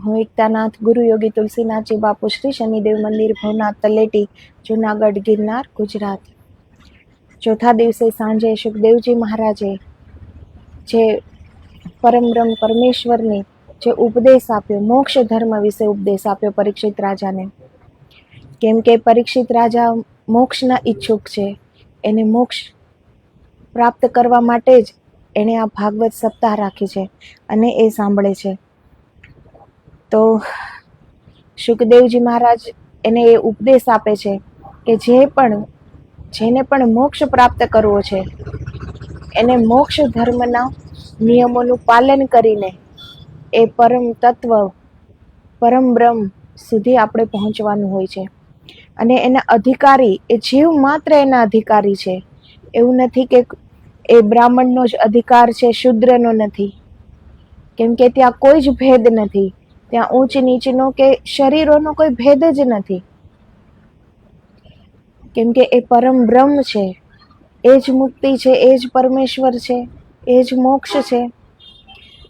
હું એકતાનાથ ગુરુ યોગી તુલસીનાથજી બાપુ શ્રી શનિદેવ મંદિર ભવનાથ તલેટી જુનાગઢ ગિરનાર ગુજરાત. ચોથા દિવસે સાંજે સુખદેવજી મહારાજે જે પરમબ્રહ્મ પરમેશ્વરની જે ઉપદેશ આપ્યો, મોક્ષ ધર્મ વિશે ઉપદેશ આપ્યો પરીક્ષિત રાજાને. કેમ કે પરીક્ષિત રાજા મોક્ષના ઈચ્છુક છે, એને મોક્ષ પ્રાપ્ત કરવા માટે જ એણે આ ભાગવત સપ્તાહ રાખી છે અને એ સાંભળે છે. તો સુખદેવજી મહારાજ એને એ ઉપદેશ આપે છે કે જેને પણ મોક્ષ પ્રાપ્ત કરવો છે એને મોક્ષ ધર્મના નિયમોનું પાલન કરીને એ પરમ તત્વ પરમ બ્રહ્મ સુધી આપણે પહોંચવાનું હોય છે. અને એના અધિકારી એ જીવ માત્ર એના અધિકારી છે. એવું નથી કે એ બ્રાહ્મણનો જ અધિકાર છે, શૂદ્રનો નથી. કેમ કે ત્યાં કોઈ જ ભેદ નથી, ત્યાં ઊંચ નીચનો કે શરીરોનો કોઈ ભેદ જ નથી. કેમ કે એ પરમ બ્રહ્મ છે, એ જ મુક્તિ છે, એ જ પરમેશ્વર છે, એ જ મોક્ષ છે.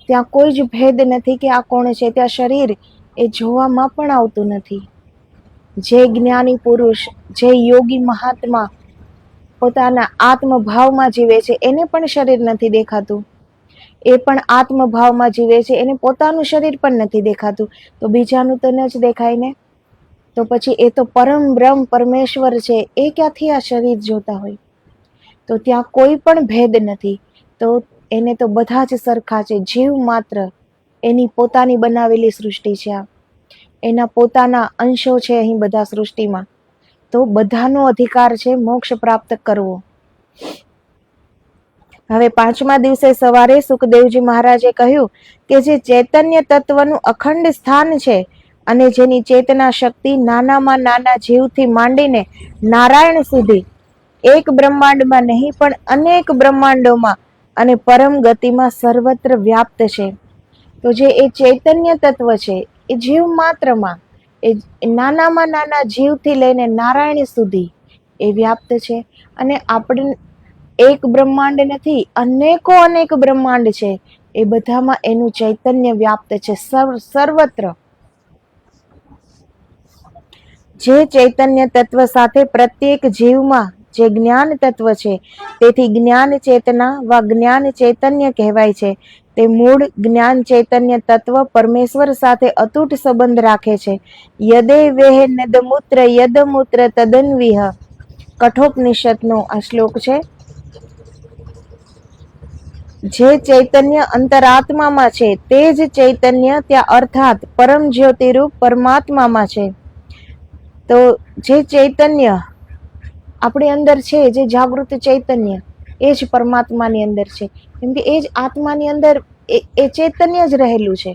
ત્યાં કોઈ જ ભેદ નથી કે આ કોણ છે. ત્યાં શરીર એ જોવામાં પણ આવતું નથી. જે જ્ઞાની પુરુષ, જે યોગી મહાત્મા પોતાના આત્મભાવમાં જીવે છે એને પણ શરીર નથી દેખાતું. એ પણ આત્મભાવમાં જીવે છે, એને પોતાનું શરીર પણ નથી દેખાતું. તો બીજાનું તો ન જ દેખાય ને. તો પછી એ તો પરમ બ્રહ્મ પરમેશ્વર છે, એ ક્યાંથી આ શરીર જોતા હોય? તો ત્યાં કોઈ પણ ભેદ નથી. તો એને તો બધા જ સરખા છે. જીવ માત્ર એની પોતાની બનાવેલી સૃષ્ટિ છે. આ એના પોતાના અંશો છે અહીં બધા સૃષ્ટિમાં. તો બધાનો અધિકાર છે મોક્ષ પ્રાપ્ત કરવો. હવે પાંચમા દિવસે સવારે સુખદેવજી મહારાજે કહ્યું કે જે ચૈતન્ય તત્વનું અખંડ સ્થાન છે અને જેની ચેતના શક્તિ નાનામાં નાના જીવથી માંડીને નારાયણ સુધી એક બ્રહ્માંડમાં નહીં પણ અનેક બ્રહ્માંડોમાં અને પરમ ગતિમાં સર્વત્ર વ્યાપ્ત છે. તો જે એ ચૈતન્ય તત્વ છે એ જીવ માત્રમાં, એ નાનામાં નાના જીવથી લઈને નારાયણ સુધી એ વ્યાપ્ત છે. અને આપણે એક બ્રહ્માંડ નથી, અનેકો અનેક બ્રહ્માંડ છે. એ બધામાં એનું ચૈતન્ય વ્યાપ્ત છે સર્વત્ર. જે ચૈતન્ય તત્વ સાથે પ્રત્યેક જીવમાં જે જ્ઞાન તત્વ છે, તેથી જ્ઞાન ચેતના વા જ્ઞાન ચૈતન્ય કહેવાય છે. તે મૂળ જ્ઞાન ચૈતન્ય તત્વ પરમેશ્વર સાથે અતૂટ સંબંધ રાખે છે. યદે વેહ નદમૂત્ર યદમૂત્ર તદન્વિહ કઠોપનિષદનો આ શ્લોક છે. જે ચૈતન્ય અંતરાત્મામાં છે તે જ ચૈતન્ય ત્યાં અર્થાત પરમ જ્યોતિરૂપ પરમાત્મામાં છે. તો જે ચૈતન્ય આપણી અંદર છે, જે જાગૃત ચૈતન્ય, એ જ પરમાત્માની અંદર છે. કેમ કે એ જ આત્માની અંદર એ ચૈતન્ય જ રહેલું છે.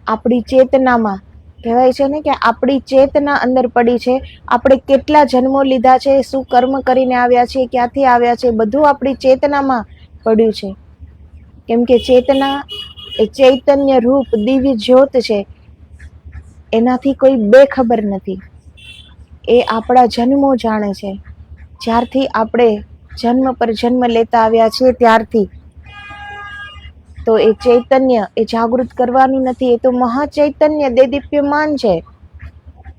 આપણી ચેતનામાં કહેવાય છે ને કે આપણી ચેતના અંદર પડી છે. આપણે કેટલા જન્મો લીધા છે, શું કર્મ કરીને આવ્યા છે, ક્યાંથી આવ્યા છે, બધું આપણી ચેતનામાં પડ્યું છે. કેમ કે ચેતના એ ચૈતન્ય રૂપ દિવ્ય જ્યોત છે. એનાથી કોઈ બેખબર નથી. એ આપણા જન્મો જાણે છે. જ્યારથી આપણે જન્મ પર જન્મ લેતા આવ્યા છીએ ત્યારથી. તો એ ચૈતન્ય એ જાગૃત કરવાનું નથી. એ તો મહાચૈતન્ય દેદીપ્યમાન છે.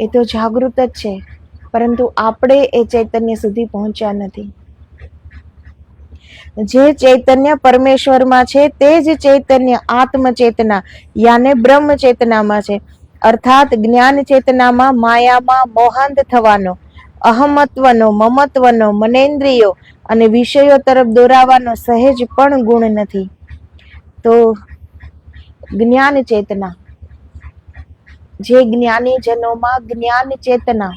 એ તો જાગૃત જ છે. પરંતુ આપણે એ ચૈતન્ય સુધી પહોંચ્યા નથી. જે ચૈતન્ય પરમેશ્વરમાં છે તે જ ચૈતન્ય આત્મચેતના યાને બ્રહ્મ ચેતનામાં છે. અર્થાત જ્ઞાન ચેતનામાં માયામાં મોહાંત થવાનો, અહમત્વનો, મમત્વનો, મનેન્દ્રિયો અને વિષયો તરફ દોરાવાનો સહેજ પણ ગુણ નથી. તો જ્ઞાન ચેતના, જે જ્ઞાનીજનોમાં જ્ઞાન ચેતના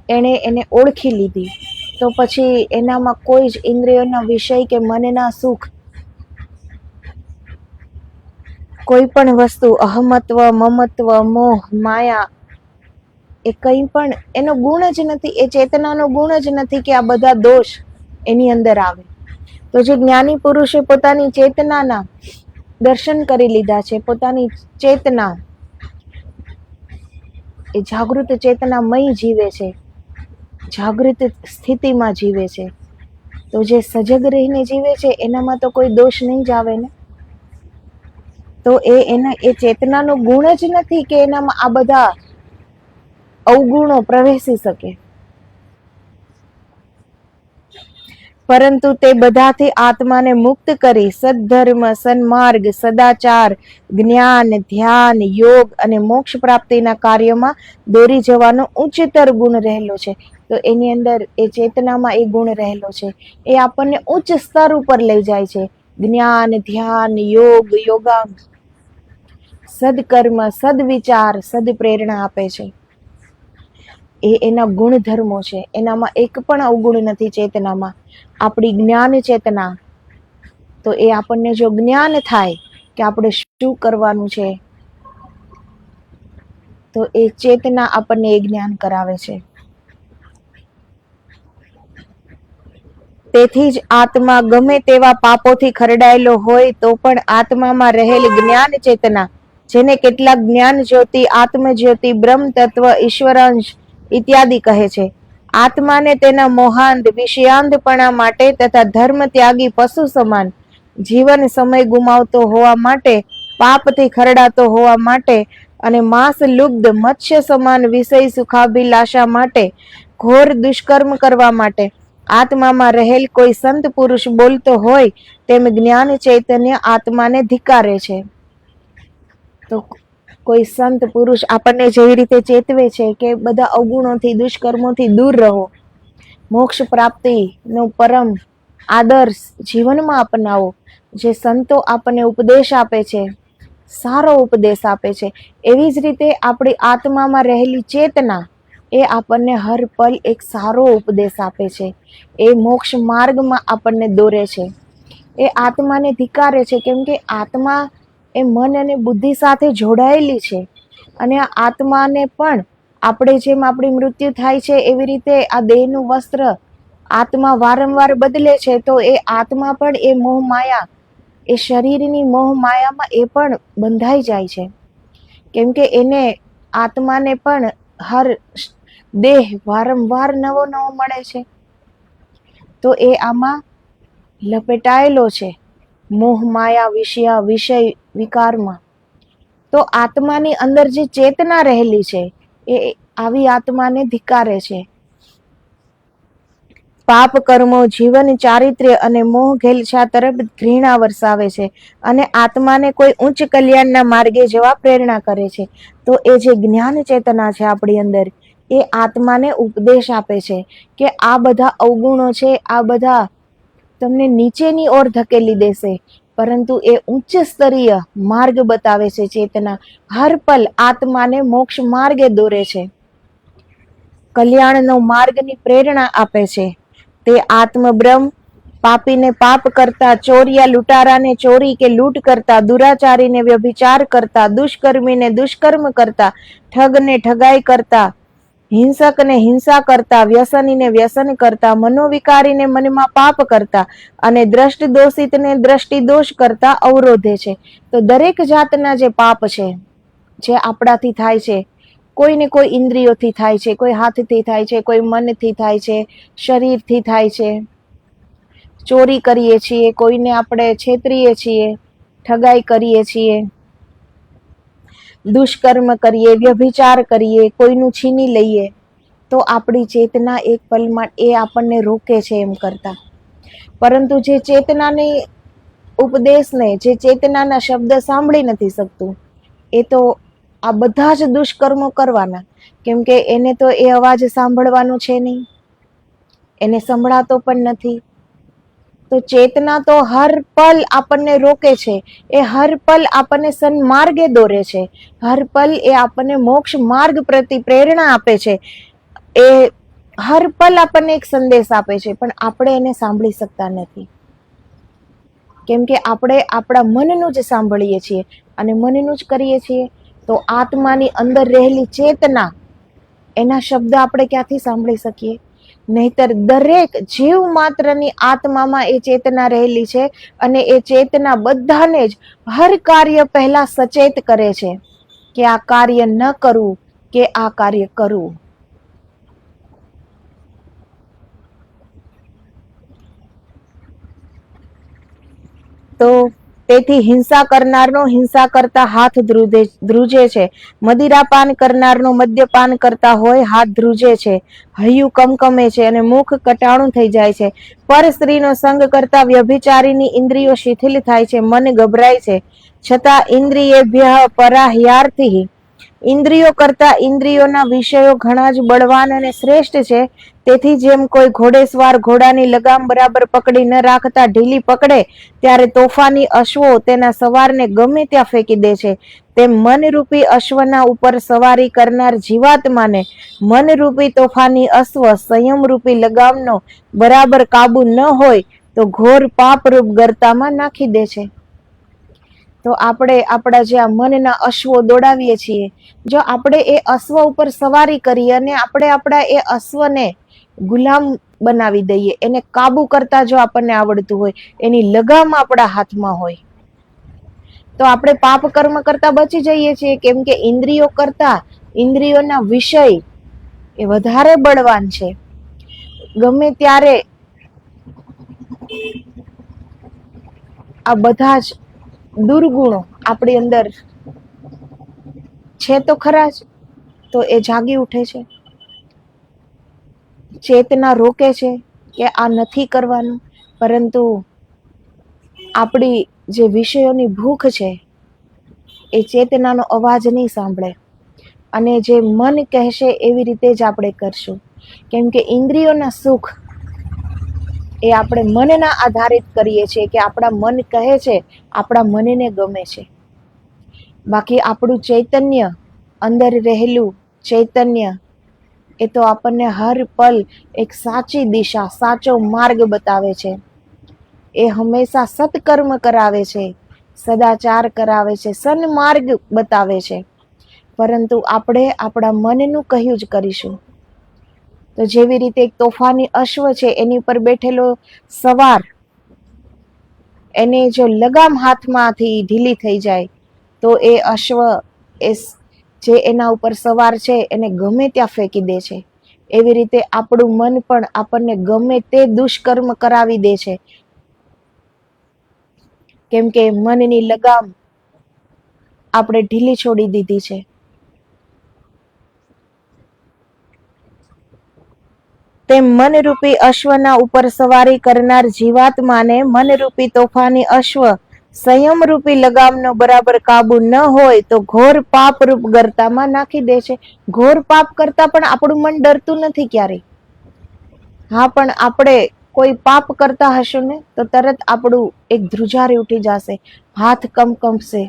એને ઓળખી લીધી, તો પછી એનામાં કોઈ જ ઇન્દ્રિયોના વિષય કે મનના સુખ, કોઈ પણ વસ્તુ, અહમત્વ, મમત્વ, મોહ, માયા, એ કંઈ પણ એનો ગુણ જ નથી. એ ચેતનાનો ગુણ જ નથી કે આ બધા દોષ એની અંદર આવે. તો જે જ્ઞાની પુરુષે પોતાની ચેતનાના દર્શન કરી લીધા છે, પોતાની ચેતના એ જાગૃત ચેતનામય જીવે છે, જાગૃત સ્થિતિમાં જીવે છે. તો જે સજગ રહીને જીવે છે એનામાં તો કોઈ દોષ નહીં જ આવે ને. તો એ ચેતનાનો ગુણ જ નથી કે એનામાં આ બધા અવગુણો પ્રવેશી શકે, પરંતુ તે બધાથી આત્માને મુક્ત કરી સદ્ધર્મ, સન્માર્ગ, સદાચાર, જ્ઞાન, ધ્યાન, યોગ અને મોક્ષ પ્રાપ્તિના કાર્યોમાં દોરી જવાનો ઉચ્ચતર ગુણ રહેલો છે. તો એની અંદર એ ચેતનામાં એ ગુણ રહેલો છે. એ આપણને ઉચ્ચ સ્તર ઉપર લઈ જાય છે. જ્ઞાન, ધ્યાન, યોગ, યોગાંગ, સદકર્મ, સદવિચાર, સદપ્રેરણા આપે છે. એ એના ગુણધર્મો છે. એનામાં એક પણ અવગુણ નથી ચેતનામાં. આપણી જ્ઞાન ચેતના, તો એ આપણને જો જ્ઞાન થાય કે આપણે શું કરવાનું છે, તો એ ચેતના આપણને એ જ્ઞાન કરાવે છે. તેથી જ આત્મા ગમે તેવા પાપોથી ખરડાયેલો હોય તો પણ આત્મામાં રહેલી જ્ઞાન ચેતના, જેને કેટલાક જ્ઞાન જ્યોતિ, આત્મ જ્યોતિ, બ્રહ્મ તત્વ, ઈશ્વરાંશ ઇત્યાદિ કહે છે, આત્માને તેના મોહાંધ વિષયાંધપણા માટે તથા ધર્મ ત્યાગી પશુ સમાન જીવન સમય ગુમાવતો હોવા માટે, પાપથી ખરડાતો હોવા માટે અને માંસ લુબ્ધ મત્સ્ય સમાન વિષય સુખાભિલાષા માટે, ઘોર દુષ્કર્મ કરવા માટે આત્મામાં રહેલ કોઈ સંત પુરુષ બોલતો હોય તેમ જ્ઞાન ચૈતન્ય આત્માને ધિક્કારે છે. તો કોઈ સંત પુરુષ આપણને જેવી રીતે ચેતવે છે કે બધા અવગુણોથી, દુષ્કર્મોથી દૂર રહો, મોક્ષ પ્રાપ્તિનો પરમ આદર્શ જીવનમાં અપનાવો, જે સંતો આપણને ઉપદેશ આપે છે, સારો ઉપદેશ આપે છે, એવી જ રીતે આપણી આત્મામાં રહેલી ચેતના એ આપણને હર પલ એક સારો ઉપદેશ આપે છે. એ મોક્ષ માર્ગમાં આપણને દોરે છે. એ આત્માને ધિક્કારે છે, કેમ કે આત્મા એ મન અને બુદ્ધિ સાથે જોડાયેલી છે. અને આ આત્માને પણ આપણે જેમ આપણી મૃત્યુ થાય છે એવી રીતે આ દેહનું વસ્ત્ર આત્મા વારંવાર બદલે છે. તો એ આત્મા પણ એ મોહ માયા, એ શરીરની મોહ માયામાં એ પણ બંધાઈ જાય છે. કેમ કે એને આત્માને પણ હર દેહ વારંવાર નવો નવો મળે છે. તો એ આમાં લપેટાયેલો છે, મોહ માયા વિષય વિકારમાં. તો આત્માની અંદર જે ચેતના રહેલી છે એ આવી આત્માને ધિક્કારે છે. પાપ કર્મો, જીવન ચારિત્ર્ય અને મોહ ઘેલછા તરફ ઘૃણા વરસાવે છે અને આત્માને કોઈ ઉચ્ચ કલ્યાણના માર્ગે જવા પ્રેરણા કરે છે. તો એ જે જ્ઞાન ચેતના છે આપણી અંદર, એ આત્માને ઉપદેશ આપે છે કે આ બધા અવગુણો છે, આ બધા તમને નીચેની ઓર ધકેલી દેશે, પરંતુ એ ઉચ્ચ સ્તરીય માર્ગ બતાવે છે. ચેતના હર પલ આત્માને મોક્ષ માર્ગે દોરે છે, કલ્યાણનો માર્ગની પ્રેરણા આપે છે. તે આત્મ બ્રહ્મ પાપીને પાપ કરતા, ચોરિયા લૂંટારાને ચોરી કે લૂંટ કરતા, દુરાચારીને વ્યભિચાર કરતા, દુષ્કર્મીને દુષ્કર્મ કરતા, ઠગને ઠગાઈ કરતા, હિંસકને હિંસા કરતા, વ્યસનીને વ્યસન કરતા, મનોવિકારીને મનમાં પાપ કરતા અને દ્રષ્ટિ દોષિતને દ્રષ્ટિ દોષ કરતા અવરોધે છે. તો દરેક જાતના જે પાપ છે, જે આપણાથી થાય છે, કોઈને કોઈ ઇન્દ્રિયોથી થાય છે, કોઈ હાથથી થાય છે, કોઈ મનથી થાય છે, શરીરથી થાય છે, ચોરી કરીએ છીએ, કોઈને આપણે છેતરીએ છીએ, ઠગાઈ કરીએ છીએ, દુષ્કર્મ કરીએ, વ્યભિચાર કરીએ, કોઈનું છીની લઈએ, તો આપણી ચેતના એક પલમાં એ આપણને રોકે છે એમ કરતા. પરંતુ જે ચેતનાની ઉપદેશને, જે ચેતનાના શબ્દ સાંભળી નથી શકતું, એ તો આ બધા જ દુષ્કર્મો કરવાના. કેમ કે એને તો એ અવાજ સાંભળવાનો છે નહીં, એને સંભળાતો પણ નથી. તો ચેતના તો હર પલ આપણને રોકે છે, એ હર પલ આપણને સન્માર્ગે દોરે છે, હર પલ એ આપણને મોક્ષ માર્ગ પ્રતિ પ્રેરણા આપે છે. એ હર પલ આપણને એક સંદેશ આપે છે, પણ આપણે એને સાંભળી શકતા નથી. કેમ કે આપણે આપણા મનનું જ સાંભળીએ છીએ અને મનનું જ કરીએ છીએ. તો આત્માની અંદર રહેલી ચેતના, એના શબ્દ આપણે ક્યાંથી સાંભળી શકીએ? નહીતર દરેક જીવ માત્રની આત્મામાં એ ચેતના રહેલી છે અને એ ચેતના બધાને જ હર કાર્ય પહેલા સચેત કરે છે કે આ કાર્ય ન કરવું કે આ કાર્ય કરવું. તો તેથી હિંસા કરનારનો હિંસા કરતા હાથ ધ્રુજે છે. મદિરાપાન કરનારનો મદ્યપાન કરતા હોય હાથ ધ્રુજે છે. હૈયું કમકમે છે અને મુખ કટાણું થઈ જાય છે. પર સ્ત્રીનો સંગ કરતા વ્યભિચારીની ઇન્દ્રિયો શિથિલ થાય છે, મન ગભરાય છે. છતાં ઇન્દ્રિયેભ્યઃ પરાહ્યાર્થી, ઇન્દ્રિયો કરતા ઇન્દ્રિયોના વિષયો ઘણા જ બળવાન અને શ્રેષ્ઠ છે. તેથી જેમ કોઈ ઘોડેસવાર ઘોડાની લગામ બરાબર પકડી ન રાખતા ઢીલી પકડે ત્યારે તોફાની અશ્વો તેના સવારને ગમે ત્યાં ફેંકી દે છે, તેમ મનરૂપી અશ્વના ઉપર સવારી કરનાર જીવાત્માને મનરૂપી તોફાની અશ્વ સંયમરૂપી લગામનો બરાબર કાબુ ન હોય તો ઘોર પાપરૂપ ગર્તામાં નાખી દે છે. તો આપણે આપણા જે આ મનના અશ્વો દોડાવીએ છીએ, જો આપણે એ અશ્વ ઉપર સવારી કરીએ અને આપણે આપણા એ અશ્વને ગુલામ બનાવી દઈએ, એને કાબુ કરતા જો આપણને આવડતું હોય, એની લગામ આપણા હાથમાં હોય, તો આપણે પાપ કર્મ કરતા બચી જઈએ છીએ. કેમ કે ઇન્દ્રિયો કરતા ઇન્દ્રિયોના વિષય એ વધારે બળવાન છે. ગમે ત્યારે આ બધા જ દુર્ગુણો આપણી અંદર છે તો ખરા જ, તો એ જાગી ઉઠે છે, ચેતના રોકે છે કે આ નથી કરવાનું. પરંતુ આપણી જે વિષયોની ભૂખ છે એ ચેતનાનો અવાજ નહીં સાંભળે, અને જે મન કહેશે એવી રીતે જ આપણે કરશું. કેમ કે ઇન્દ્રિયોના સુખ એ આપણે મનના આધારિત કરીએ છીએ, કે આપણા મન કહે છે, આપણા મનને ગમે છે. બાકી આપણું ચૈતન્ય, અંદર રહેલું ચૈતન્ય, એ તો આપણને હર પલ એક સાચી દિશા, સાચો માર્ગ બતાવે છે. એ હંમેશા સત્કર્મ કરાવે છે, સદાચાર કરાવે છે, સન્માર્ગ બતાવે છે. પરંતુ આપણે આપણા મનનું કહ્યું જ કરીશું. તો જેવી રીતે એક તોફાની અશ્વ છે, એની ઉપર બેઠેલો સવાર, એને જો લગામ હાથમાંથી ઢીલી થઈ જાય તો એ અશ્વ જે એના ઉપર સવાર છે એને ગમે ત્યાં ફેંકી દે છે. એવી રીતે આપણું મન પણ આપણને ગમે તે દુષ્કર્મ કરાવી દે છે. કેમ કે મનની લગામ આપણે ઢીલી છોડી દીધી છે. તેમ મનરૂપી અશ્વના ઉપર સવારી કરનાર જીવાત્માને મનરૂપી તોફાની અશ્વ સંયમરૂપી લગામનો બરાબર કાબુ ન હોય તો ઘોર પાપરૂપ ગર્તામાં નાખી દે છે. ઘોર પાપ કરતા પણ આપણું મન ડરતું નથી ક્યારેય. હા, પણ આપણે કોઈ પાપ કરતા હશું ને તો તરત આપણું એક ધ્રુજારી ઉઠી જશે, હાથ કમકમશે.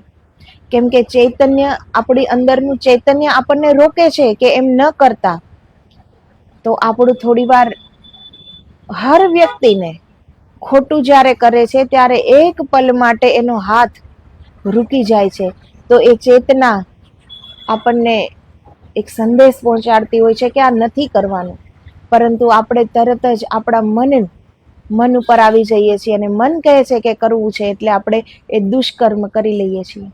કેમ કે ચૈતન્ય, આપણી અંદરનું ચૈતન્ય આપણને રોકે છે કે એમ ન કરતા. તો આપણું થોડી વાર, હર વ્યક્તિને ખોટું જ્યારે કરે છે ત્યારે એક પલ માટે એનો હાથ રૂકી જાય છે. તો એ ચેતના આપણને એક સંદેશ પહોંચાડતી હોય છે કે આ નથી કરવાનું. પરંતુ આપણે તરત જ આપણા મન ઉપર આવી જઈએ છીએ, અને મન કહે છે કે કરવું છે, એટલે આપણે એ દુષ્કર્મ કરી લઈએ છીએ.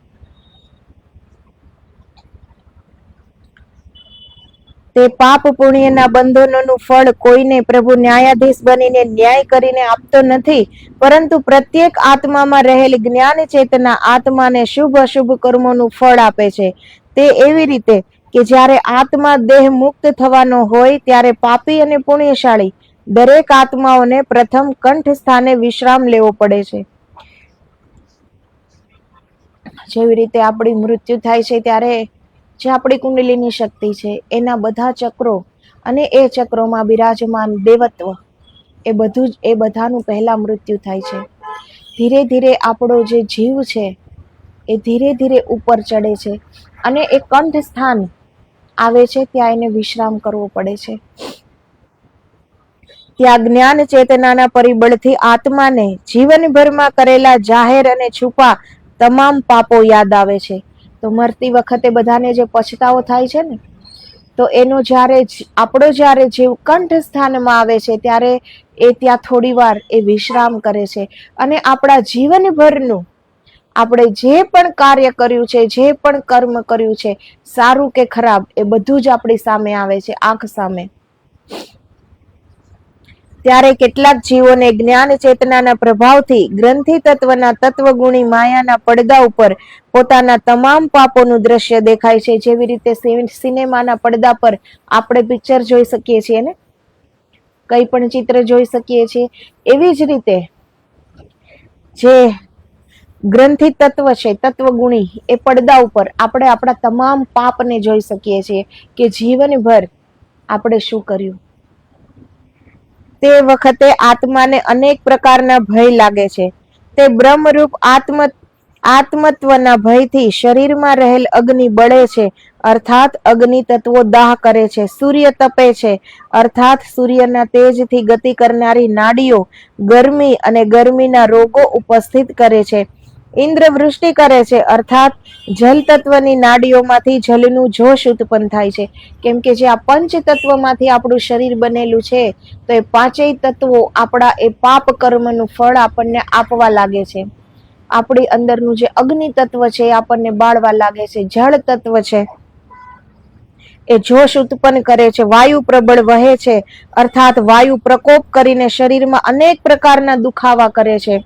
તે પાપ પુણ્યના બંધનોનું ફળ કોઈને પ્રભુ ન્યાયાધીશ બનીને ન્યાય કરીને આપતો નથી, પરંતુ પ્રત્યેક આત્મામાં રહેલ જ્ઞાન ચેતના આત્માને શુભ અશુભ કર્મોનું ફળ આપે છે. તે એવી રીતે કે જ્યારે આત્મા દેહ મુક્ત થવાનો હોય ત્યારે પાપી અને પુણ્યશાળી દરેક આત્માઓને પ્રથમ કંઠ સ્થાને વિશ્રામ લેવો પડે છે. જેવી રીતે આપણી મૃત્યુ થાય છે ત્યારે જે આપણી કુંડલીની શક્તિ છે એના બધા ચક્રો અને એ ચક્રોમાં બિરાજમાન દેવત્વ, એ બધાનું પહેલા મૃત્યુ થાય છે. ધીરે ધીરે આપણો જે જીવ છે એ ધીરે ધીરે ઉપર ચડે છે, અને એ કંઠ સ્થાન આવે છે ત્યાં એને વિશ્રામ કરવો પડે છે. ત્યાં જ્ઞાન ચેતનાના પરિબળથી આત્માને જીવનભરમાં કરેલા જાહેર અને છુપા તમામ પાપો યાદ આવે છે. તો મરતી વખતે બધાને જે પછતાવો થાય છે ને, તો એનો આપણો જ્યારે જીવ કંઠ સ્થાનમાં આવે છે ત્યારે એ ત્યાં થોડી વાર એ વિશ્રામ કરે છે, અને આપણા જીવનભરનું આપણે જે પણ કાર્ય કર્યું છે, જે પણ કર્મ કર્યું છે, સારું કે ખરાબ, એ બધું જ આપણી સામે આવે છે, આંખ સામે. ત્યારે કેટલાક જીવોને જ્ઞાન ચેતનાના પ્રભાવથી ગ્રંથિ તત્વના તત્વગુણી માયાના પડદા ઉપર પોતાના તમામ પાપોનું દ્રશ્ય દેખાય છે. જેવી રીતે સિનેમાના પડદા પર આપણે પિક્ચર જોઈ શકીએ છીએ ને, કઈ પણ ચિત્ર જોઈ શકીએ છીએ, એવી જ રીતે જે ગ્રંથિ તત્વ છે, તત્વગુણી, એ પડદા ઉપર આપણે આપણા તમામ પાપને જોઈ શકીએ છીએ કે જીવનભર આપણે શું કર્યું. તે વખતે આત્માને અનેક પ્રકારના ભય લાગે છે. તે બ્રહ્મરૂપ આત્મત્વના ભયથી શરીરમાં રહેલ અગ્નિ બળે છે, અર્થાત અગ્નિ તત્વો દાહ કરે છે. સૂર્ય તપે છે, અર્થાત સૂર્યના તેજથી ગતિ કરનારી નાડીઓ ગરમી અને ગરમીના રોગો ઉપસ્થિત કરે છે. ઇન્દ્ર વૃષ્ટિ કરે છે, અર્થાત જલ તત્વની નાડીઓમાંથી જલનું જોશ ઉત્પન્ન થાય છે. કેમ કે જે આ પંચ તત્વમાંથી આપણું શરીર બનેલું છે, તો એ પાંચેય તત્વો આપણા એ પાપ કર્મનું ફળ આપણને આપવા લાગે છે. આપણી અંદરનું જે અગ્નિ તત્વ છે એ આપણને બાળવા લાગે છે. જળ તત્વ છે એ જોશ ઉત્પન્ન કરે છે. વાયુ પ્રબળ વહે છે, અર્થાત વાયુ પ્રકોપ કરીને શરીરમાં અનેક પ્રકારના દુખાવા કરે છે.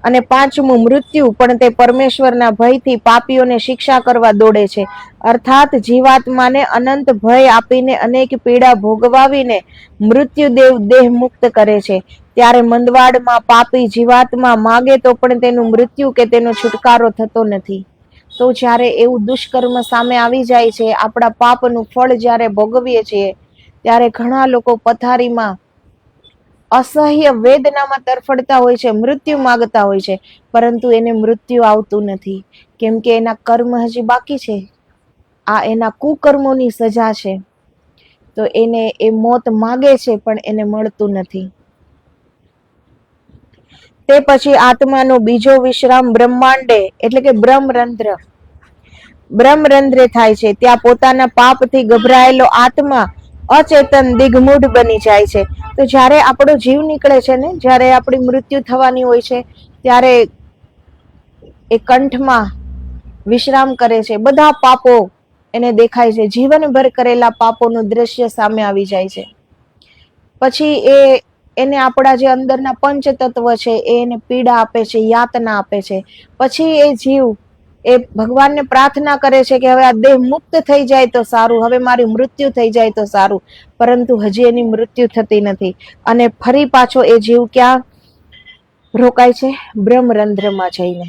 અને પાંચમું મૃત્યુ, પણ તે પરમેશ્વરના ભયથી પાપીઓને શિક્ષા કરવા દોડે છે, અર્થાત જીવાત્માને અનંત ભય આપીને અનેક પીડા ભોગવાવીને મૃત્યુદેવ દેહ મુક્ત કરે છે. ત્યારે મંદવાડમાં પાપી જીવાત્મા માગે તો પણ તેનું મૃત્યુ કે તેનો છુટકારો થતો નથી. તો જ્યારે એવું દુષ્કર્મ સામે આવી જાય છે, આપણા પાપનું ફળ જ્યારે ભોગવીએ છીએ, ત્યારે ઘણા લોકો પથારીમાં અસહ્ય વેદનામાં તરફડતા હોય છે, મૃત્યુ માગતા હોય છે, પરંતુ એને મૃત્યુ આવતું નથી. કેમ કે એના કર્મ હજી બાકી છે. આ એના કુકર્મોની સજા છે. તો એને એ મોત માગે છે પણ એને મળતું નથી. તે પછી આત્માનો બીજો વિશ્રામ બ્રહ્માંડે એટલે કે બ્રહ્મરંધ્રે થાય છે. ત્યાં પોતાના પાપથી ગભરાયેલો આત્મા અચેતન દિગ્મૂઢ બની જાય છે. તો જ્યારે આપણો જીવ નીકળે છે ને, જ્યારે આપણી મૃત્યુ થવાની હોય છે, ત્યારે એ કંઠમાં વિશ્રામ કરે છે. બધા પાપો એને દેખાય છે. જીવનભર કરેલા પાપોનું દ્રશ્ય સામે આવી જાય છે. પછી એને આપણા જે અંદરના પંચ તત્વ છે એને પીડા આપે છે, યાતના આપે છે. પછી એ જીવ એ ભગવાનને પ્રાર્થના કરે છે કે હવે આ દેહ મુક્ત થઈ જાય તો સારું, હવે મારી મૃત્યુ થઈ જાય તો સારું, પરંતુ હજી એની મૃત્યુ થતી નથી. અને ફરી પાછો એ જીવ ક્યાં રોકાય છે? બ્રહ્મરંધ્રમાં જઈને.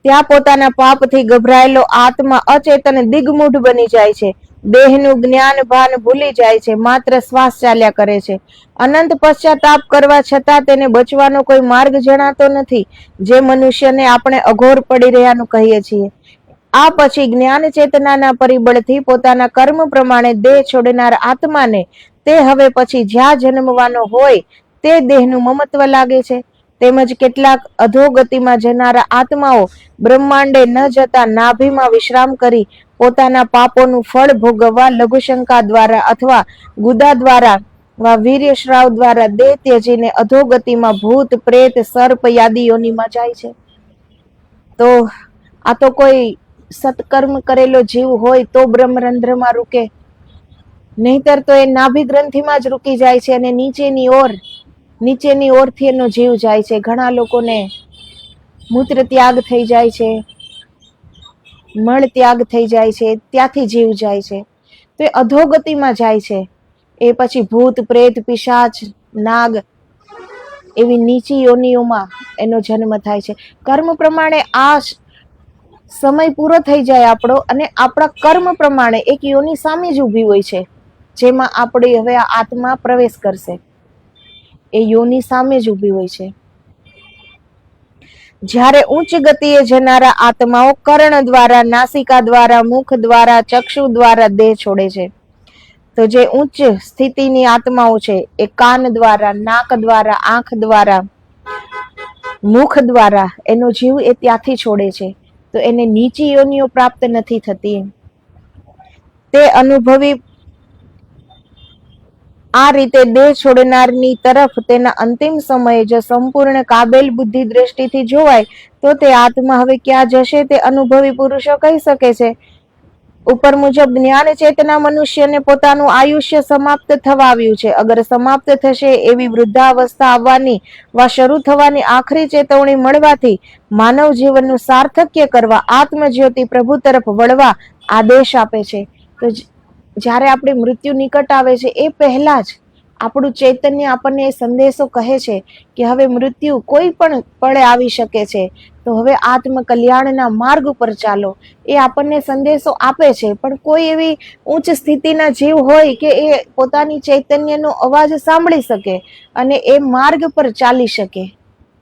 ત્યાં પોતાના પાપથી ગભરાયેલો આત્મા અચેતન દિગ્મૂઢ બની જાય છે. દેહનું જ્ઞાન ભાન ભૂલી જાય છે, માત્ર શ્વાસ ચાલ્યા કરે છે. અનંત પશ્ચાતાપ કરવા છતાં તેને બચવાનો કોઈ માર્ગ જણાતો નથી, જે મનુષ્યને આપણે અઘોર પડી રહ્યાનું કહીએ છીએ. આ પછી જ્ઞાન ચેતનાના પરિબળથી પોતાના કર્મ પ્રમાણે દેહ છોડનાર આત્માને તે હવે પછી જ્યાં જન્મવાનો હોય તે દેહનું મમત્વ લાગે છે. તેમજ કેટલાક અધોગતિમાં જનારા આત્માઓ બ્રહ્માંડે ન જતા નાભીમાં વિશ્રામ કરી પોતાના પાપોનું ફળ ભોગવવા લઘુશંકા દ્વારા અથવા ગુદા દ્વારા વા વીર્યશ્રાવ દ્વારા દેહ ત્યજીને અધોગતિમાં ભૂત, પ્રેત, સર્પ યાદિઓનીમાં જાય છે. તો આ તો કોઈ સત્કર્મ કરેલો જીવ હોય તો બ્રહ્મરંધ્રમાં રૂકે, નહીતર તો એ નાભી ગ્રંથિમાં જ રૂકી જાય છે અને નીચેની ઓરથી એનો જીવ જાય છે. ઘણા લોકોને મૂત્ર ત્યાગ થઈ જાય છે, મળ ત્યાગ થઈ જાય છે, ત્યાંથી જીવ જાય છે. તો એ અધોગતિમાં જાય છે. એ પછી ભૂત, પ્રેત, પિશાચ, નાગ એવી નીચી યોનિઓમાં એનો જન્મ થાય છે. કર્મ પ્રમાણે આ સમય પૂરો થઈ જાય આપણો, અને આપણા કર્મ પ્રમાણે એક યોનિ સામે જ ઊભી હોય છે, જેમાં આપણે હવે આ આત્મા પ્રવેશ કરશે. એ યોનિ સામે જ ઊભી હોય છે. જ્યારે ઉચ્ચ ગતિએ જનારા આત્માઓ કર્ણ દ્વારા, નાસિકા દ્વારા, મુખ દ્વારા, ચક્ષુ દ્વારા દેહ છોડે છે. તો જે ઉચ્ચ સ્થિતિની આત્માઓ છે એ કાન દ્વારા, નાક દ્વારા, આંખ દ્વારા, મુખ દ્વારા એનો જીવ એ ત્યાંથી છોડે છે. તો એને નીચી યોનિઓ પ્રાપ્ત નથી થતી. તે અનુભવી આ રીતે દેહ છોડનારની તરફ તેના અંતિમ સમયે જો સંપૂર્ણ કાબેલ બુદ્ધિ દ્રષ્ટિથી જોવાય તો તે આત્મા હવે ક્યાં જશે તે અનુભવી પુરુષો કહી શકે છે. ઉપર મુજબ જ્ઞાન ચેતના મનુષ્યને પોતાનું આયુષ્ય સમાપ્ત થવા આવ્યું છે. અગર સમાપ્ત થશે એવી વૃદ્ધાવસ્થા આવવાની વા શરૂ થવાની આખરી ચેતવણી મળવાથી માનવ જીવનનું સાર્થક્ય કરવા આત્મજ્યોતિ પ્રભુ તરફ વળવા આદેશ આપે છે. તો જ્યારે આપણે મૃત્યુ નિકટ આવે છે એ પહેલા જ આપણું ચૈતન્ય આપણને એ સંદેશો કહે છે કે હવે મૃત્યુ કોઈ પણ પળે આવી શકે છે, તો હવે આત્મ કલ્યાણના માર્ગ ઉપર ચાલો. એ આપણને સંદેશો આપે છે. પણ કોઈ એવી ઉચ્ચ સ્થિતિના જીવ હોય કે એ પોતાની ચૈતન્યનો અવાજ સાંભળી શકે અને એ માર્ગ પર ચાલી શકે.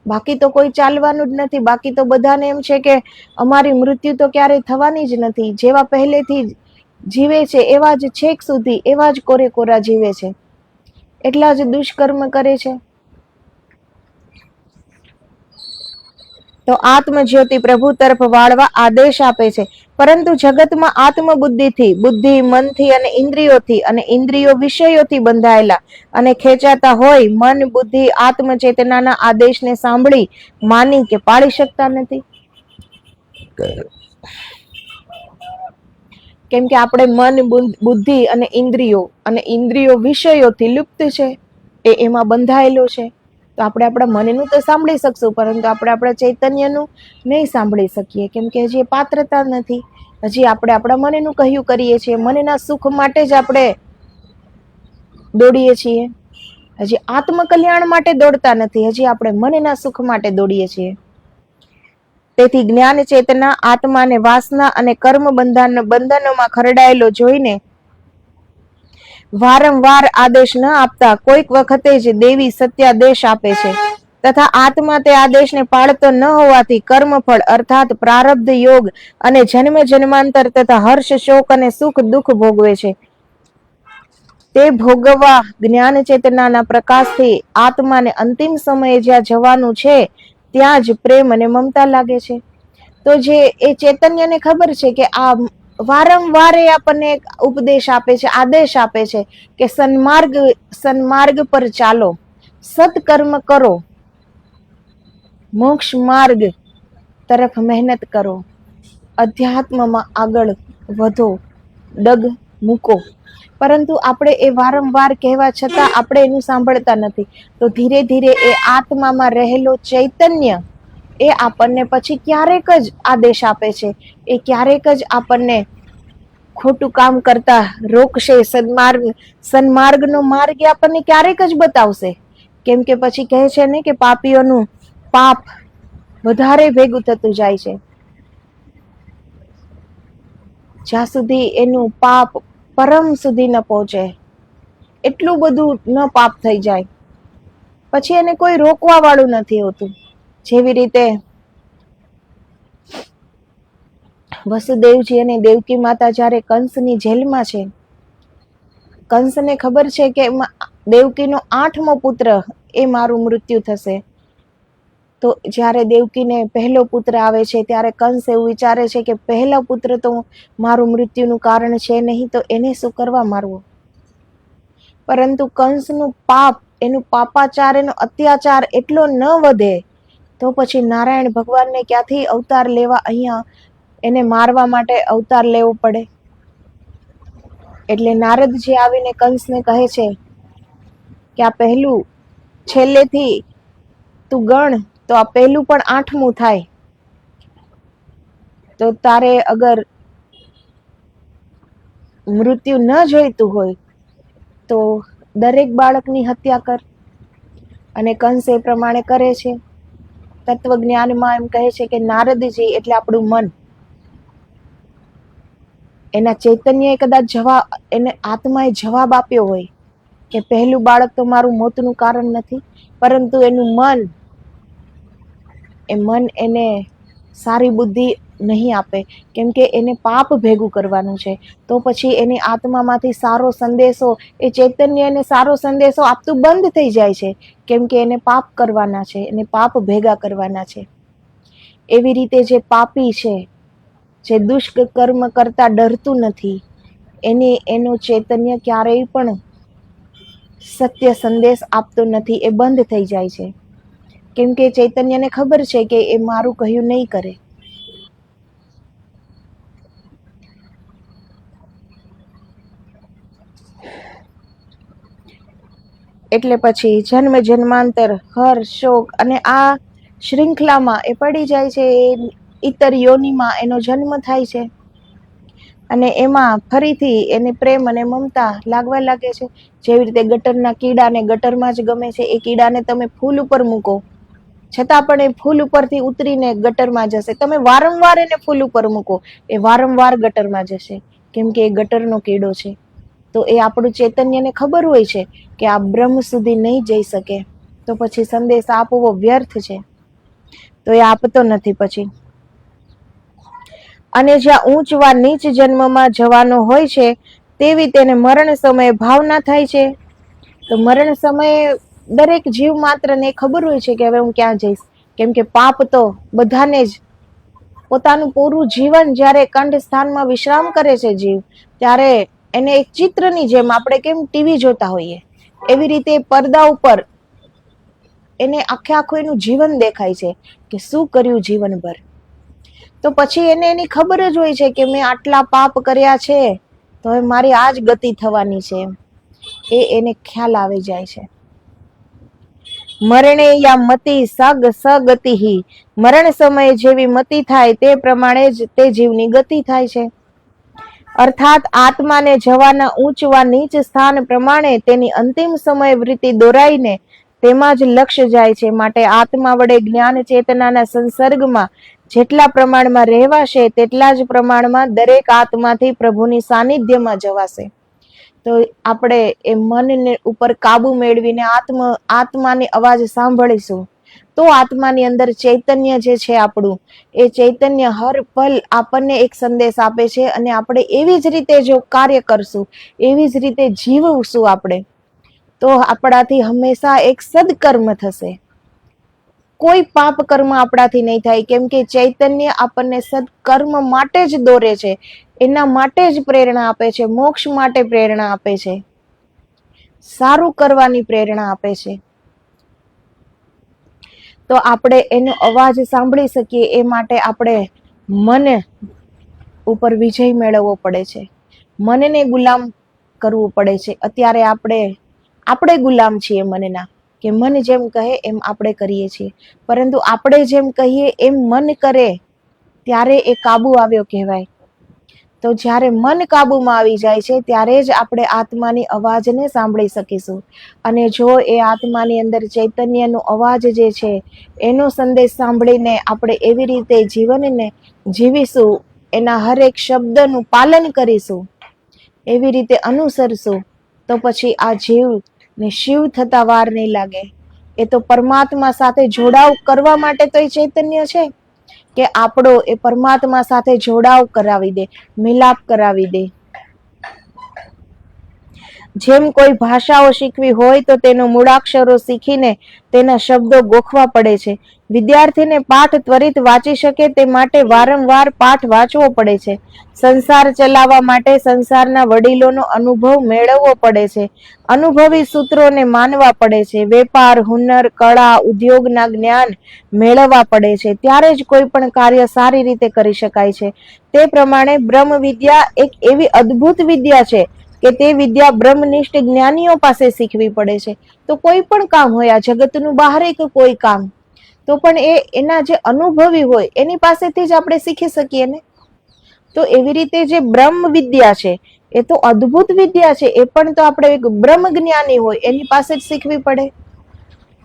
બાકી તો કોઈ ચાલવાનું જ નથી. બાકી તો બધાને એમ છે કે અમારી મૃત્યુ તો ક્યારેય થવાની જ નથી. જેવા પહેલેથી જીવે છે એવા જ છેક સુધી એવા જ કોરે કોરા જીવે છે, એટલા જ દુષ્કર્મ કરે છે. તો આત્મજ્યોતિ પ્રભુ તરફ વાળવા આદેશ આપે છે. પરંતુ જગતમાં આત્મબુદ્ધિથી, બુદ્ધિ મનથી અને ઇન્દ્રિયો વિષયોથી બંધાયેલા અને ખેંચાતા હોય મન બુદ્ધિ આત્મચેતનાના આદેશને સાંભળી માની કે પાળી શકતા નથી. કેમ કે આપણે મન બુદ્ધિ અને ઇન્દ્રિયો વિષયોથી લુપ્ત છે, એમાં બંધાયેલો છે. તો આપણે આપણા મનનું તો સાંભળી શકશું, પરંતુ આપણે આપણા ચૈતન્યનું નહીં સાંભળી શકીએ, કેમ કે હજી એ પાત્રતા નથી. હજી આપણે આપણા મનનું કહ્યું કરીએ છીએ. મનના સુખ માટે જ આપણે દોડીએ છીએ. હજી આત્મકલ્યાણ માટે દોડતા નથી. હજી આપણે મનના સુખ માટે દોડીએ છીએ. તેથી જ્ઞાન ચેતના આત્માને વાસના અને કર્મ બંધનોમાં ખરડાયેલો જોઈને વારંવાર આદેશ ન આપતા કોઈક વખતે જ દેવી સત્યાદેશ આપે છે. તથા આત્મા તે આદેશને પાળતો ન હોવાથી કર્મફળ અર્થાત પ્રારબ્ધ યોગ અને જન્મ જન્માંતર તથા હર્ષ શોક અને સુખ દુઃખ ભોગવે છે. તે ભોગવવા જ્ઞાન ચેતનાના પ્રકાશથી આત્માને અંતિમ સમયે જ્યાં જવાનું છે ત્યાં જ પ્રેમ અને મમતા લાગે છે. તો જે એ ચૈતન્યને ખબર છે કે આ વારંવાર આપણને ઉપદેશ આપે છે, આદેશ આપે છે કે સન્માર્ગ પર ચાલો, સત્કર્મ કરો, મોક્ષ માર્ગ તરફ મહેનત કરો, અધ્યાત્મમાં આગળ વધો, ડગ મૂકો. પરંતુ આપણે એ વારંવાર કહેવા છતાં આપણે એનું સાંભળતા નથી. તો ધીરે ધીરે એ આત્મામાં રહેલો ચૈતન્ય એ આપણને પછી ક્યારેક જ આદેશ આપે છે. એ ક્યારેક જ આપણને ખોટું કામ કરતા રોકશે. સન્માર્ગનો માર્ગ આપણને ક્યારેક જ બતાવશે. કેમ કે પછી કહે છે ને કે પાપીઓનું પાપ વધારે ભેગું થતું જાય છે. જ્યાં સુધી એનું પાપ પરમ સુધી ન પહોંચે, એટલું બધું ન પાપ થઈ જાય, પછી એને કોઈ રોકવા વાળું નથી હોતું. જેવી રીતે વસુદેવજી અને દેવકી માતા જ્યારે કંસની જેલમાં છે, કંસને ખબર છે કે દેવકીનો 8મો પુત્ર એ મારું મૃત્યુ થશે. તો જ્યારે દેવકીને પહેલો પુત્ર આવે છે ત્યારે કંસ એવું વિચારે છે કે પહેલો પુત્ર તો મારું મૃત્યુનું કારણ છે નહીં, તો એને શું કરવા મારવો. પરંતુ કંસનું પાપ, એનું પાપાચાર, એનો અત્યાચાર એટલો ન વધે તો પછી નારાયણ ભગવાનને ક્યાંથી અવતાર લેવા, અહીંયા એને મારવા માટે અવતાર લેવો પડે. એટલે નારદજી આવીને કંસને કહે છે કે આ પહેલું, છેલ્લેથી તું ગણ તો આ પહેલું પણ 8મું થાય. તો તારે અગર મૃત્યુ ન જોઈતું હોય તો દરેક બાળકની હત્યા કર. અને કંસ એ પ્રમાણે કરે છે. તત્વજ્ઞાનમાં એમ કહે છે કે નારદજી એટલે આપણું મન, એના ચૈતન્યએ કદાચ એને આત્માએ જવાબ આપ્યો હોય કે પહેલું બાળક તો મારું મોતનું કારણ નથી, પરંતુ એનું મન એને સારી બુદ્ધિ નહીં આપે. કેમ કે એને પાપ ભેગું કરવાનું છે. તો પછી એની આત્મામાંથી સારો સંદેશો, એ ચૈતન્ય એને સારો સંદેશો આપતું બંધ થઈ જાય છે. કેમ કે એને પાપ કરવાના છે, એને પાપ ભેગા કરવાના છે. એવી રીતે જે પાપી છે, જે દુષ્કર્મ કરતા ડરતું નથી, એનું ચૈતન્ય ક્યારેય પણ સત્ય સંદેશ આપતો નથી, એ બંધ થઈ જાય છે. કેમ કે ચૈતન્યને ખબર છે કે એ મારું કહ્યું નહીં કરે. એટલે પછી જન્મ જન્માંતર હર શોક અને આ શૃંખલામાં એ પડી જાય છે. ઇતર યોનિમાં એનો જન્મ થાય છે અને એમાં ફરીથી એને પ્રેમ અને મમતા લાગવા લાગે છે. જેવી રીતે ગટરના કીડાને ગટરમાં જ ગમે છે. એ કીડાને તમે ફૂલ ઉપર મૂકો છતાં પણ એ ફૂલ ઉપરથી ઉતરીને ગટરમાં જશે. તમે વારંવાર એને ફૂલ ઉપર મૂકો, એ વારંવાર ગટરમાં જશે, કેમ કે એ ગટરનો કીડો છે. તો એ આપણું ચૈતન્યને ખબર હોય છે કે આ બ્રહ્મ સુધી નહીં જઈ શકે, તો પછી સંદેશ આપવો વ્યર્થ છે, તો એ આપતો નથી પછી. અને જ્યાં ઊંચ વા નીચ જન્મમાં જવાનો હોય છે તેવી તેને મરણ સમયે ભાવના થાય છે. તો મરણ સમયે દરેક જીવ માત્રને ખબર હોય છે કે હવે હું ક્યાં જઈશ, કેમ કે પાપ તો બધાને જ પોતાનું પૂરું જીવન જ્યારે કંઠ સ્થાનમાં વિશ્રામ કરે છે જીવ, ત્યારે એને એક ચિત્રની જેમ આપણે કેમ ટીવી જોતા હોઈએ એવી રીતે પડદા ઉપર એને આખે આખું એનું જીવન દેખાય છે કે શું કર્યું જીવનભર. તો પછી એને એની ખબર જ હોય છે કે મેં આટલા પાપ કર્યા છે તો હવે મારી આ જ ગતિ થવાની છે, એ એને ખ્યાલ આવી જાય છે. મરણે યા મતિ સગતિ, મરણ સમયે જેવી મતિ થાય તે પ્રમાણે જ તે જીવની ગતિ થાય છે. અર્થાત આત્માને જવાના ઊંચ વા નીચ સ્થાન પ્રમાણે તેની અંતિમ સમય વૃત્તિ દોરાઈને તેમાં જ લક્ષ્ય જાય છે. માટે આત્મા વડે જ્ઞાન ચેતનાના સંસર્ગમાં જેટલા પ્રમાણમાં રહેવાશે તેટલા જ પ્રમાણમાં દરેક આત્માથી પ્રભુની સાનિધ્યમાં જવાશે. તો આપણે એ મનને ઉપર કાબુ મેળવીને આત્માની અવાજ સાંભળીશું તો આત્માની અંદર ચૈતન્ય જે છે આપણું, એ ચૈતન્ય હર પલ આપણને એક સંદેશ આપે છે અને આપણે એવી જ રીતે જો કાર્ય કરશું, એવી જ રીતે જીવશું આપણે, તો આપણાથી હંમેશા એક સદકર્મ થશે. કોઈ પાપ કર્મ આપણાથી નહીં થાય, કેમ કે ચૈતન્ય આપણને સદકર્મ માટે જ દોરે છે, એના માટે જ પ્રેરણા આપે છે, મોક્ષ માટે પ્રેરણા આપે છે, સારું કરવાની પ્રેરણા આપે છે. તો આપણે એનો અવાજ સાંભળી શકીએ એ માટે આપણે મન ઉપર વિજય મેળવવો પડે છે, મનને ગુલામ કરવું પડે છે. અત્યારે આપણે ગુલામ છીએ મનના, કે મન જેમ કહે એમ આપણે કરીએ છીએ, પરંતુ આપણે જેમ કહીએ એમ મન કરે ત્યારે એ કાબુ આવ્યો કહેવાય. તો જ્યારે મન કાબુમાં આવી જાય છે ત્યારે જ આપણે આત્માની અવાજને સાંભળી શકીશું. અને જો એ આત્માની અંદર ચૈતન્યનો અવાજ જે છે એનો સંદેશ સાંભળીને આપણે એવી રીતે જીવનને જીવીશું, એના હરેક શબ્દનું પાલન કરીશું, એવી રીતે અનુસરશું, તો પછી આ જીવને શિવ થતા વાર નહીં લાગે. એ તો પરમાત્મા સાથે જોડાવ કરવા માટે તો એ ચૈતન્ય છે કે આપણો એ પરમાત્મા સાથે જોડાવ કરાવી દે, મિલાપ કરાવી દે. જેમ કોઈ ભાષાઓ શીખવી હોય તો તેનો મૂળાક્ષરો શીખીને તેના શબ્દો ગોખવા પડે છે. વિદ્યાર્થીને પાઠ ત્વરિત વાંચી શકે તે માટે વારંવાર પાઠ વાંચવો પડે છે. સંસાર ચલાવવા માટે સંસારના વડીલોનો અનુભવ મેળવવો પડે છે. અનુભવી સૂત્રોને માનવા પડે છે. વેપાર, હુનર, કળા, ઉદ્યોગના જ્ઞાન મેળવવા પડે છે. ત્યારે જ કોઈ પણ કાર્ય સારી રીતે કરી શકાય છે. તે પ્રમાણે બ્રહ્મ વિદ્યા એક એવી અદ્ભુત વિદ્યા છે કે તે વિદ્યા બ્રહ્મનિષ્ઠ જ્ઞાનીઓ પાસે શીખવી પડે છે. તો કોઈ પણ કામ હોય, આ જગતનું બહાર કે કોઈ કામ, તો પણ એના જે અનુભવી હોય એની પાસેથી જ આપણે શીખી શકીએ ને. તો એવી રીતે જે બ્રહ્મ વિદ્યા છે એ તો અદ્ભુત વિદ્યા છે, એ પણ તો આપણે એક બ્રહ્મ જ્ઞાની હોય એની પાસે જ શીખવી પડે.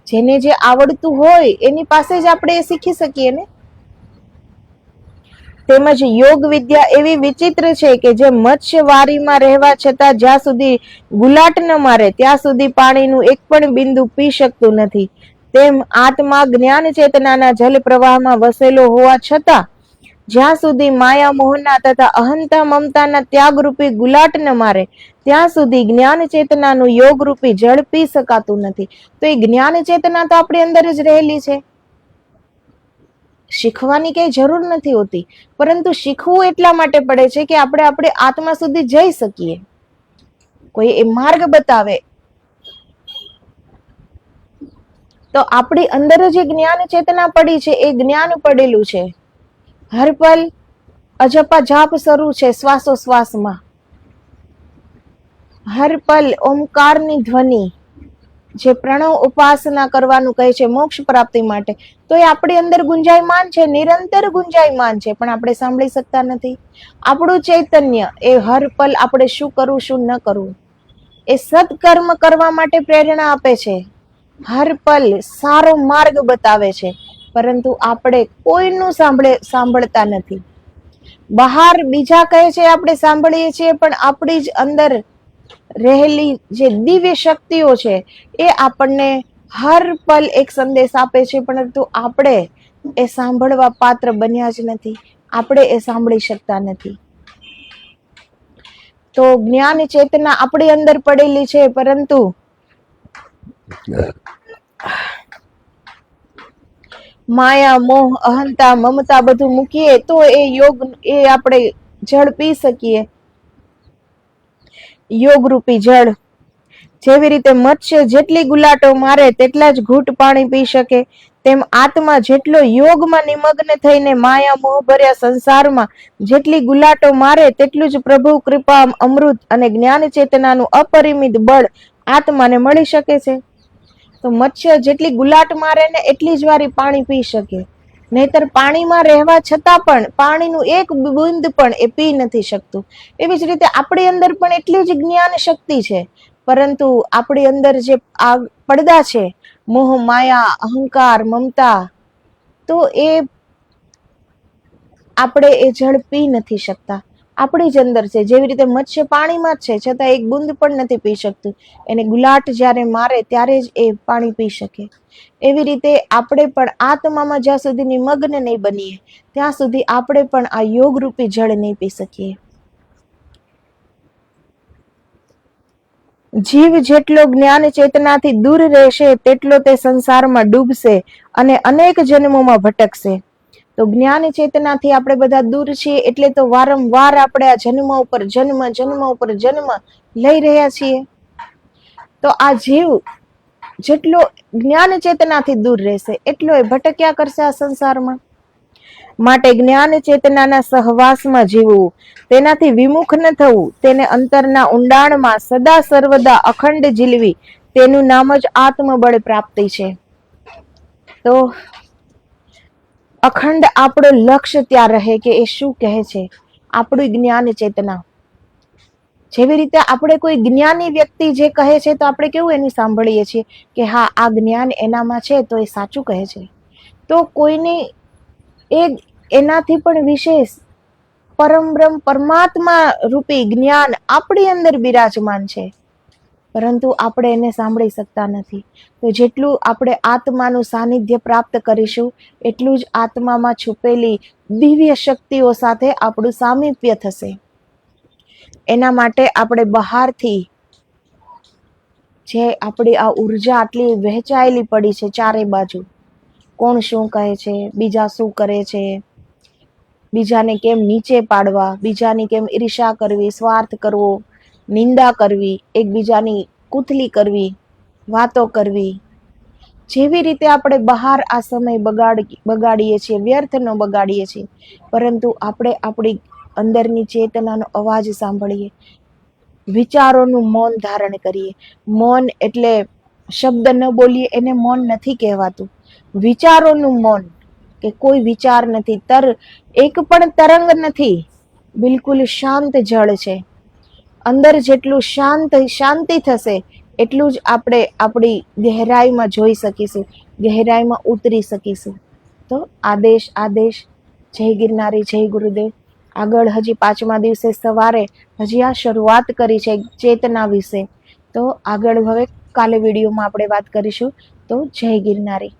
જેને જે આવડતું હોય એની પાસે જ આપણે એ શીખી શકીએ ને. તેમજ યોગ વિદ્યા એવી વિચિત્ર છે કે જે મત્સ્યવારીમાં રહેવા છતાં જ્યાં સુધી ગુલાટ ન મારે ત્યાં સુધી પાણીનું એક પણ બિંદુ પી શકતું નથી, તેમ આત્મા જ્ઞાન ચેતનાના જલ પ્રવાહમાં વસેલો હોવા છતાં જ્યાં સુધી માયા મોહના તથા અહંતા મમતાના ત્યાગરૂપી ગુલાટ ન મારે ત્યાં સુધી જ્ઞાન ચેતનાનું યોગરૂપી જળ પી શકાતું નથી. તો એ જ્ઞાન ચેતના તો આપણી અંદર જ રહેલી છે, શીખવાની કઈ જરૂર નથી હોતી, પરંતુ શીખવું એટલા માટે પડે છે કે આપણે આત્મા સુધી જઈ શકીએ, કોઈ એ માર્ગ બતાવે. તો આપણી અંદર જે જ્ઞાન ચેતના પડી છે એ જ્ઞાન પડેલું છે. હર પલ અજપા જાપ શરૂ છે શ્વાસોશ્વાસમાં, હર પલ ઓમકારની ધ્વનિ, જે પ્રણવ ઉપાસના કરવાનું કહે છે મોક્ષ પ્રાપ્તિ માટે, તો એ આપણી અંદર ગુંજાયમાન છે, નિરંતર ગુંજાયમાન છે, પણ આપણે સાંભળી શકતા નથી. આપણું ચૈતન્ય એ હર પલ આપણે શું કરવું શું ન કરવું એ સત્કર્મ કરવા માટે પ્રેરણા આપે છે, હર પલ સારો માર્ગ બતાવે છે, પરંતુ આપણે કોઈનું સાંભળતા નથી. બહાર બીજા કહે છે આપણે સાંભળીએ છીએ, પણ આપણી જ અંદર રહેલી જે દિવ્ય શક્તિઓ છે એ આપણને હર પલ એક સંદેશ આપે છે, પરંતુ આપણે એ સાંભળવા પાત્ર બન્યા જ નથી, આપણે એ સાંભળી શકતા નથી. તો જ્ઞાન ચેતના આપણી અંદર પડેલી છે, પરંતુ માયા, મોહ, અહંતા, મમતા બધું મૂકીએ તો એ યોગ એ આપણે જળ પી શકીએ, યોગ રૂપી જળ. જેવી રીતે મત્સ્ય જેટલી ગુલાટો મારે તેટલા જ ઘૂંટ પાણી પી શકે, તેમ આત્મા જેટલો યોગમાં નિમગ્ન થઈને માયા મોહ ભર્યા સંસારમાં જેટલી ગુલાટો મારે તેટલું જ પ્રભુ કૃપા, અમૃત અને જ્ઞાન ચેતનાનું અપરિમિત બળ આત્માને મળી શકે છે. તો મત્સ્ય જેટલી ગુલાટ મારે ને એટલી જ વારી પાણી પી શકે, નહીતર પાણીમાં રહેવા છતાં પણ પાણીનું એક બુંદ પણ એ પી નથી શકતું. એવી જ રીતે આપણી અંદર પણ એટલી જ જ્ઞાન શક્તિ છે, પરંતુ આપણી અંદર જે આ પડદા છે, મોહ, માયા, અહંકાર, મમતા, તો એ આપણે એ જળ પી નથી શકતા. આપણી જ અંદર છે. જેવી રીતે મત્સ્ય પાણીમાં જ છે, છતાં એક બુંદ પણ નથી પી શકતું. એને ગુલાટ જ્યારે મારે ત્યારે જ એ પાણી પી શકે. એવી રીતે આપણે પણ આત્મામાં જ્યાં સુધી નિમગ્ન નહીં બનીએ ત્યાં સુધી આપણે પણ આ યોગ રૂપી જળ નહીં પી શકીએ. જીવ જેટલો જ્ઞાન ચેતનાથી દૂર રહેશે તેટલો તે સંસારમાં ડૂબશે અને અનેક જન્મોમાં ભટકશે. તો જ્ઞાન ચેતનાથી આપણે બધા દૂર છીએ, એટલે તો વારંવાર આપણે આ જન્મ ઉપર જન્મ, જન્મ ઉપર જન્મ લઈ રહ્યા છીએ. તો આ જીવ જેટલો જ્ઞાન ચેતનાથી દૂર રહેશે એટલો એ ભટક્યા કરશે આ સંસારમાં. માટે જ્ઞાન ચેતનાના સહવાસમાં જીવવું, તેનાથી વિમુખ ન થવું, તેને અંતરના ઊંડાણમાં સદા સર્વદા અખંડ ઝીલવી, તેનું નામ જ આત્મબળ પ્રાપ્તિ છે. તો અખંડ આપણો લક્ષ્ય ત્યાં રહે કે એ શું કહે છે, આપણું જ્ઞાન ચેતના. જેવી રીતે આપણે કોઈ જ્ઞાની વ્યક્તિ જે કહે છે તો આપણે કેવું એની સાંભળીએ છીએ કે હા આ જ્ઞાન એનામાં છે તો એ સાચું કહે છે. તો કોઈની એનાથી પણ વિશેષ પરમ બ્રહ્મ પરમાત્મા રૂપી જ્ઞાન આપણી અંદર બિરાજમાન છે, પરંતુ આપણે એને સાંભળી શકતા નથી. તો જેટલું આપણે આત્માનું સાનિધ્ય પ્રાપ્ત કરીશું એટલું જ આત્મામાં છુપેલી દિવ્ય શક્તિઓ સાથે આપણું સામીપ્ય થશે. એના માટે આપણે બહારથી જે આપણી આ ઉર્જા આટલી વહેંચાયેલી પડી છે ચારે બાજુ, કોણ શું કહે છે, બીજા શું કરે છે, બીજાને કેમ નીચે પાડવા, બીજાની કેમ ઈર્ષા કરવી, સ્વાર્થ કરવો, નિંદા કરવી, એકબીજાની કુથલી કરવી, વાતો કરવી, જેવી રીતે આપણે બહાર આ સમય બગાડીએ છીએ, વ્યર્થનો બગાડીએ છીએ, પરંતુ આપણે આપણી અંદરની ચેતનાનો અવાજ સાંભળીએ, વિચારોનું મૌન ધારણ કરીએ. મૌન એટલે શબ્દ ન બોલીએ એને મૌન નથી કહેવાતું. વિચારોનું મૌન, કે કોઈ વિચાર નથી, એક પણ તરંગ નથી, બિલકુલ શાંત જળ છે. અંદર જેટલું શાંતિ થશે એટલું જ આપણે આપણી ગહેરાઈમાં જોઈ શકીશું, ગહેરાઈમાં ઉતરી શકીશું. તો આદેશ. જય ગિરનારી, જય ગુરુદેવ. આગળ હજી 5મા દિવસે સવારે હજી આ શરૂઆત કરી છે ચેતના વિશે. તો આગળ હવે કાલે વિડીયોમાં આપણે વાત કરીશું. તો જય ગિરનારી.